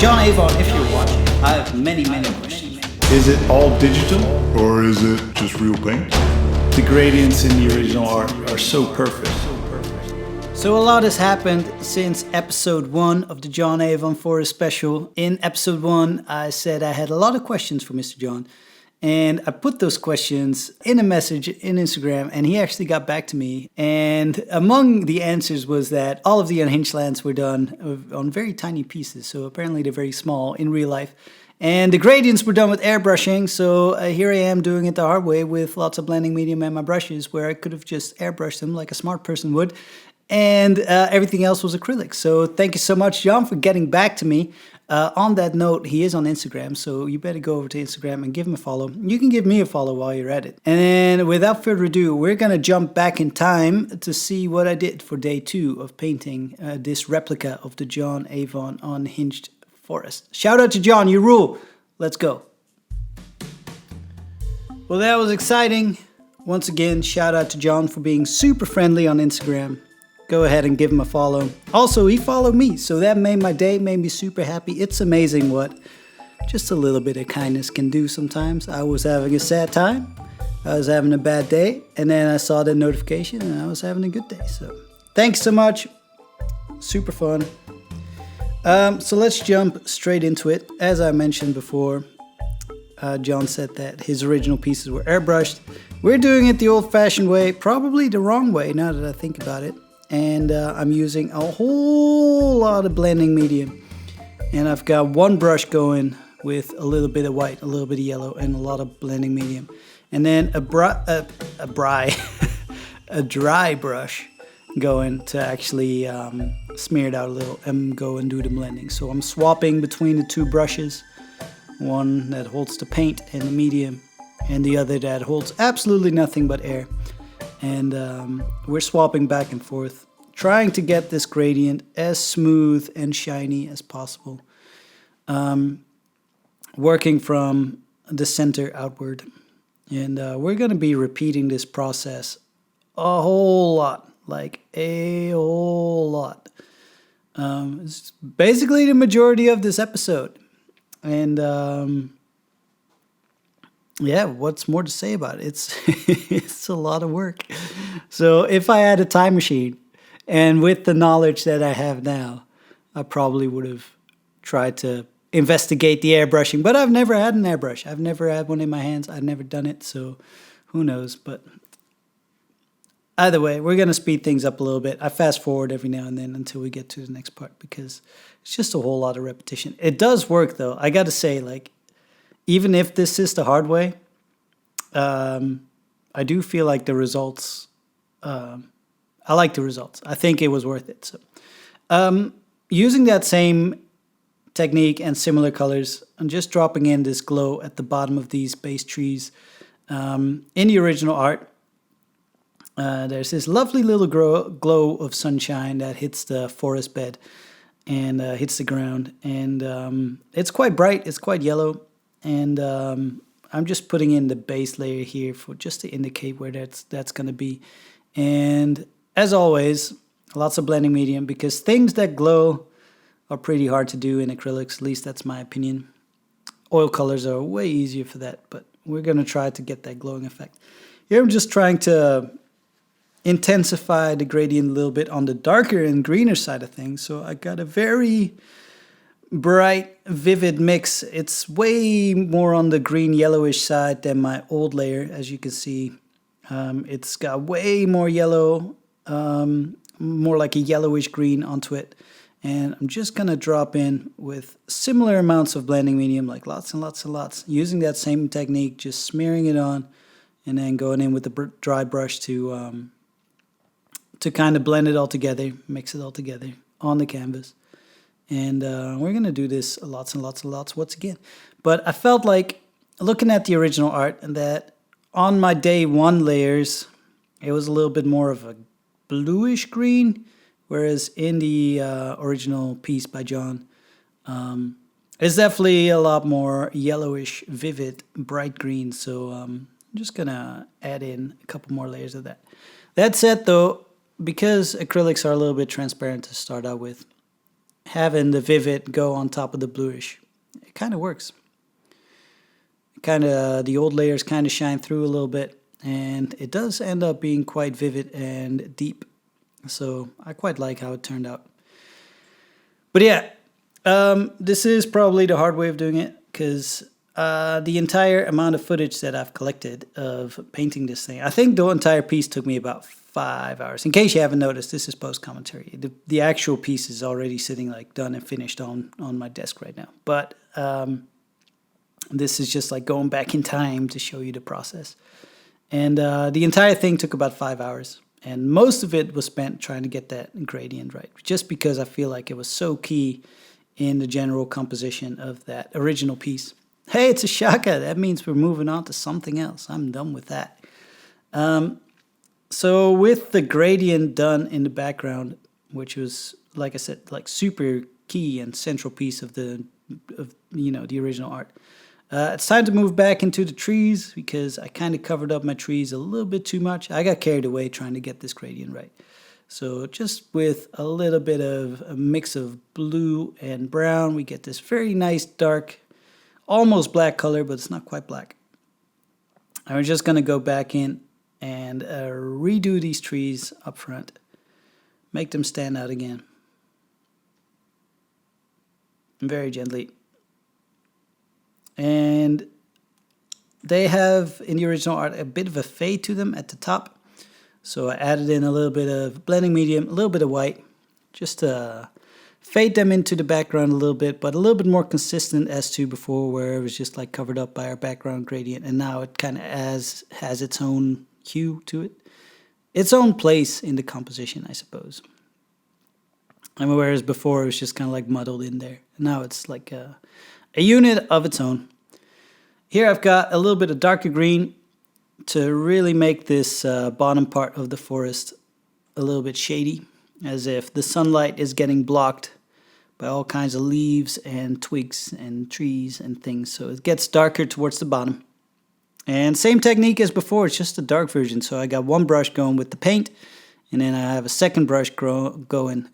John Avon, if you're watching, I have many questions. Is it all digital or is it just real paint? The gradients in the original art are so perfect. So a lot has happened since episode 1 of the John Avon Forest special. In episode 1, I said I had a lot of questions for Mr. John. And I put those questions in a message in Instagram, and he actually got back to me. And among the answers was that all of the unhinged lands were done on very tiny pieces. So apparently they're very small in real life. And the gradients were done with airbrushing. So here I am doing it the hard way with lots of blending medium and my brushes, where I could have just airbrushed them like a smart person would. And everything else was acrylic. So thank you so much, John, for getting back to me. On that note, he is on Instagram, so you better go over to Instagram and give him a follow. You can give me a follow while you're at it. And then, without further ado, we're going to jump back in time to see what I did for day 2 of painting this replica of the John Avon Unhinged Forest. Shout out to John, you rule. Let's go. Well, that was exciting. Once again, shout out to John for being super friendly on Instagram. Go ahead and give him a follow. Also, he followed me, so that made my day, made me super happy. It's amazing what just a little bit of kindness can do sometimes. I was having a sad time. I was having a bad day, and then I saw the notification, and I was having a good day. So, thanks so much. Super fun. So let's jump straight into it. As I mentioned before, John said that his original pieces were airbrushed. We're doing it the old-fashioned way, probably the wrong way now that I think about it. And I'm using a whole lot of blending medium. And I've got one brush going with a little bit of white, a little bit of yellow, and a lot of blending medium. And then a dry brush going to actually smear it out a little and go and do the blending. So I'm swapping between the two brushes. One that holds the paint and the medium, and the other that holds absolutely nothing but air. And we're swapping back and forth, trying to get this gradient as smooth and shiny as possible. Working from the center outward. And we're going to be repeating this process a whole lot, like a whole lot. It's basically the majority of this episode. And yeah, what's more to say about it? It's a lot of work. So if I had a time machine, and with the knowledge that I have now, I probably would have tried to investigate the airbrushing. But I've never had an airbrush. I've never had one in my hands. I've never done it, so who knows. But either way, we're going to speed things up a little bit. I fast forward every now and then until we get to the next part, because it's just a whole lot of repetition. It does work, though. I got to say, like, even if this is the hard way, I do feel like the results, I like the results. I think it was worth it. So, using that same technique and similar colors, I'm just dropping in this glow at the bottom of these base trees. In the original art, there's this lovely little glow of sunshine that hits the forest bed and hits the ground. And it's quite bright. It's quite yellow. And I'm just putting in the base layer here for just to indicate where that's going to be. And as always, lots of blending medium, because things that glow are pretty hard to do in acrylics. At least that's my opinion. Oil colors are way easier for that, but we're going to try to get that glowing effect. Here I'm just trying to intensify the gradient a little bit on the darker and greener side of things. So I got a very bright, vivid mix. It's way more on the green yellowish side than my old layer, as you can see. It's got way more yellow, more like a yellowish green onto it. And I'm just going to drop in with similar amounts of blending medium, like lots and lots and lots, using that same technique, just smearing it on, and then going in with the dry brush to kind of blend it all together, mix it all together on the canvas. And we're going to do this lots and lots and lots once again. But I felt like, looking at the original art, and that on my day 1 layers, it was a little bit more of a bluish green, whereas in the original piece by John, it's definitely a lot more yellowish, vivid, bright green. So I'm just going to add in a couple more layers of that. That said, though, because acrylics are a little bit transparent to start out with, having the vivid go on top of the bluish. It kind of works. The old layers kind of shine through a little bit, and it does end up being quite vivid and deep. So I quite like how it turned out. But yeah, this is probably the hard way of doing it, because the entire amount of footage that I've collected of painting this thing, I think the entire piece took me about 5 hours. In case you haven't noticed, this is post-commentary. The actual piece is already sitting like done and finished on my desk right now. But this is just like going back in time to show you the process. And the entire thing took about 5 hours. And most of it was spent trying to get that gradient right, just because I feel like it was so key in the general composition of that original piece. Hey, it's a shaka. That means we're moving on to something else. I'm done with that. So with the gradient done in the background, which was, like I said, like super key and central piece of the original art, it's time to move back into the trees, because I kind of covered up my trees a little bit too much. I got carried away trying to get this gradient right. So just with a little bit of a mix of blue and brown, we get this very nice dark, almost black color, but it's not quite black. And we're just going to go back in and redo these trees up front. Make them stand out again. Very gently. And they have, in the original art, a bit of a fade to them at the top. So I added in a little bit of blending medium, a little bit of white, just to fade them into the background a little bit, but a little bit more consistent as to before, where it was just like covered up by our background gradient, and now it kind of has its own hue to it, its own place in the composition, I suppose. And whereas before it was just kind of like muddled in there, now it's like a unit of its own. Here I've got a little bit of darker green to really make this bottom part of the forest a little bit shady, as if the sunlight is getting blocked by all kinds of leaves and twigs and trees and things. So it gets darker towards the bottom. And same technique as before, it's just a dark version. So I got one brush going with the paint, and then I have a second brush going,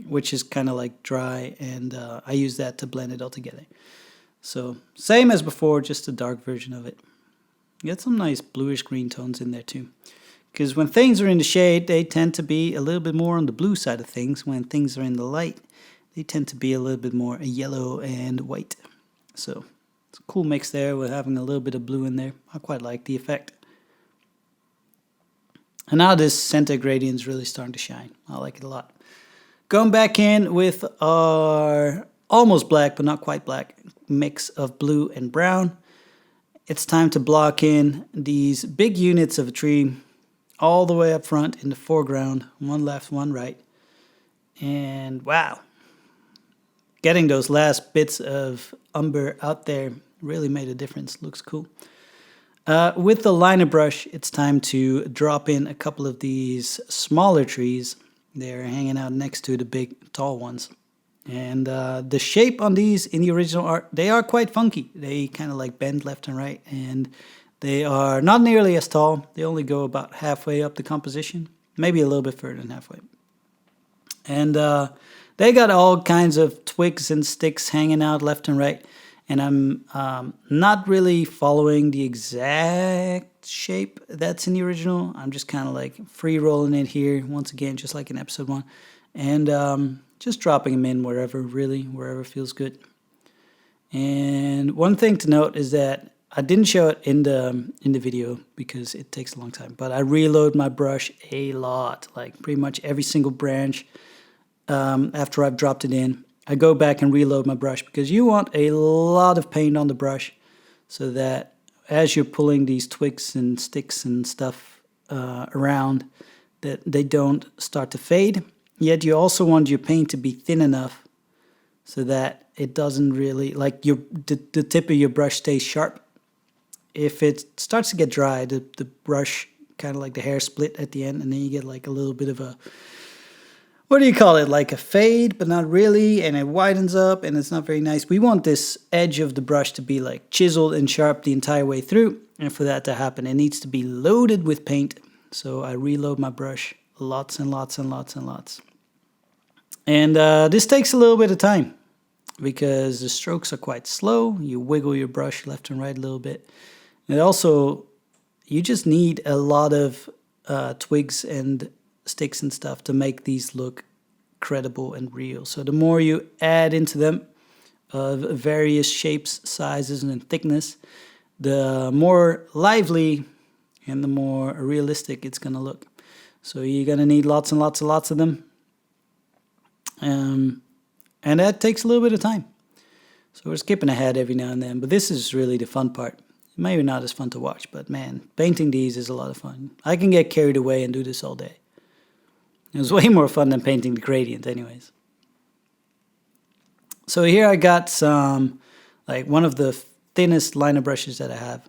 which is kind of like dry, and I use that to blend it all together. So same as before, just a dark version of it. You get some nice bluish green tones in there too. Because when things are in the shade, they tend to be a little bit more on the blue side of things. When things are in the light, they tend to be a little bit more yellow and white. So it's a cool mix there with having a little bit of blue in there. I quite like the effect. And now this center gradient is really starting to shine. I like it a lot. Going back in with our almost black, but not quite black, mix of blue and brown. It's time to block in these big units of a tree all the way up front in the foreground, one left, one right. And wow, getting those last bits of umber out there really made a difference. Looks cool. With the liner brush, it's time to drop in a couple of these smaller trees. They're hanging out next to the big tall ones. And the shape on these in the original art, they are quite funky. They kind of like bend left and right, and they are not nearly as tall. They only go about halfway up the composition, maybe a little bit further than halfway. And they got all kinds of twigs and sticks hanging out left and right. And I'm not really following the exact shape that's in the original. I'm just kind of like free rolling it here, once again, just like in episode 1. And just dropping them in wherever feels good. And one thing to note is that I didn't show it in the video because it takes a long time, but I reload my brush a lot, like pretty much every single branch after I've dropped it in. I go back and reload my brush because you want a lot of paint on the brush so that as you're pulling these twigs and sticks and stuff around, that they don't start to fade. Yet you also want your paint to be thin enough so that it doesn't really, like the tip of your brush stays sharp. If it starts to get dry, the brush kind of like the hair split at the end, and then you get like a little bit of a, what do you call it, like a fade, but not really, and it widens up, and it's not very nice. We want this edge of the brush to be like chiseled and sharp the entire way through, and for that to happen, it needs to be loaded with paint. So I reload my brush a lots and lots and lots and lots. And this takes a little bit of time because the strokes are quite slow. You wiggle your brush left and right a little bit. And also, you just need a lot of twigs and sticks and stuff to make these look credible and real. So the more you add into them of various shapes, sizes, and thickness, the more lively and the more realistic it's going to look. So you're going to need lots and lots and lots of them. And that takes a little bit of time. So we're skipping ahead every now and then, but this is really the fun part. Maybe not as fun to watch, but man, painting these is a lot of fun. I can get carried away and do this all day. It was way more fun than painting the gradient anyways. So here I got some, like one of the thinnest liner brushes that I have.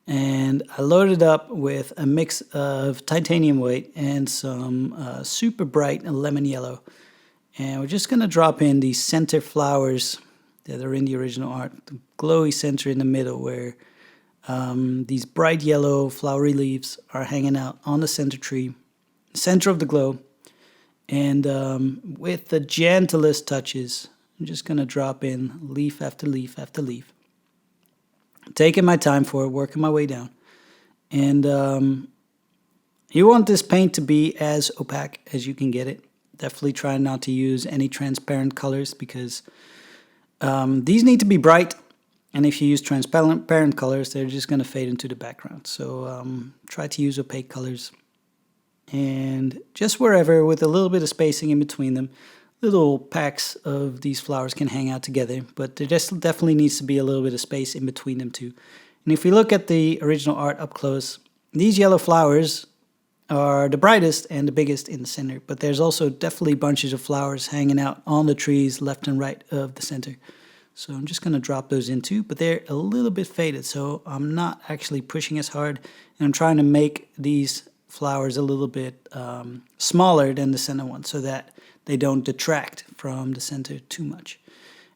And I loaded up with a mix of titanium white and some super bright lemon yellow. And we're just going to drop in these center flowers that are in the original art. The glowy center in the middle where these bright yellow flowery leaves are hanging out on the center tree, center of the glow. And with the gentlest touches, I'm just going to drop in leaf after leaf after leaf. Taking my time for it, working my way down. And you want this paint to be as opaque as you can get it. Definitely try not to use any transparent colors because these need to be bright. And if you use transparent colors, they're just going to fade into the background. So try to use opaque colors. And just wherever, with a little bit of spacing in between them, little packs of these flowers can hang out together. But there just definitely needs to be a little bit of space in between them too. And if we look at the original art up close, these yellow flowers are the brightest and the biggest in the center, but there's also definitely bunches of flowers hanging out on the trees left and right of the center. So I'm just going to drop those in too, but they're a little bit faded, so I'm not actually pushing as hard, and I'm trying to make these flowers a little bit smaller than the center one so that they don't detract from the center too much.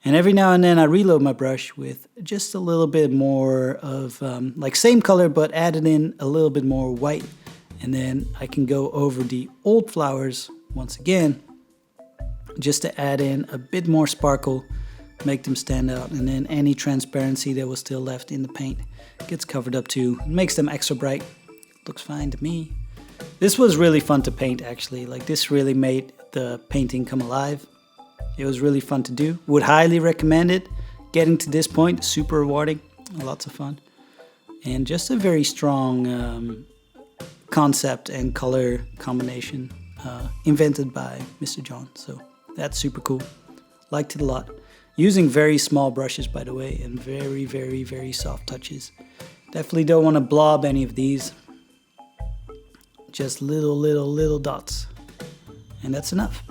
And every now and then I reload my brush with just a little bit more of like same color but added in a little bit more white. And then I can go over the old flowers once again, just to add in a bit more sparkle, make them stand out. And then any transparency that was still left in the paint gets covered up too. It makes them extra bright. Looks fine to me. This was really fun to paint actually. Like this really made the painting come alive. It was really fun to do. Would highly recommend it. Getting to this point, super rewarding. Lots of fun. And just a very strong concept and color combination invented by Mr. John. So that's super cool. Liked it a lot. Using very small brushes, by the way, and very, very, very soft touches. Definitely don't want to blob any of these. Just little dots. And that's enough.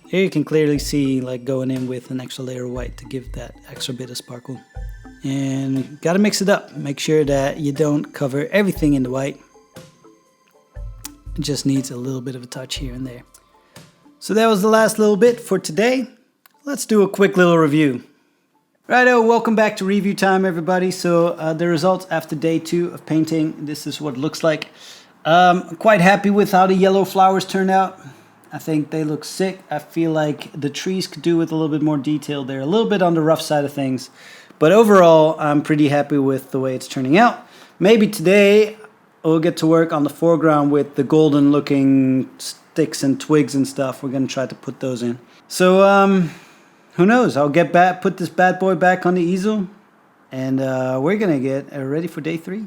Here you can clearly see like going in with an extra layer of white to give that extra bit of sparkle. And gotta mix it up. Make sure that you don't cover everything in the white. It just needs a little bit of a touch here and there. So that was the last little bit for today. Let's do a quick little review. Righto, welcome back to review time, everybody. So the results after day 2 of painting. This is what it looks like. I'm quite happy with how the yellow flowers turned out. I think they look sick. I feel like the trees could do with a little bit more detail. They're a little bit on the rough side of things. But overall, I'm pretty happy with the way it's turning out. Maybe today we'll get to work on the foreground with the golden looking sticks and twigs and stuff. We're going to try to put those in. So who knows? I'll get back, put this bad boy back on the easel. And we're going to get ready for day 3.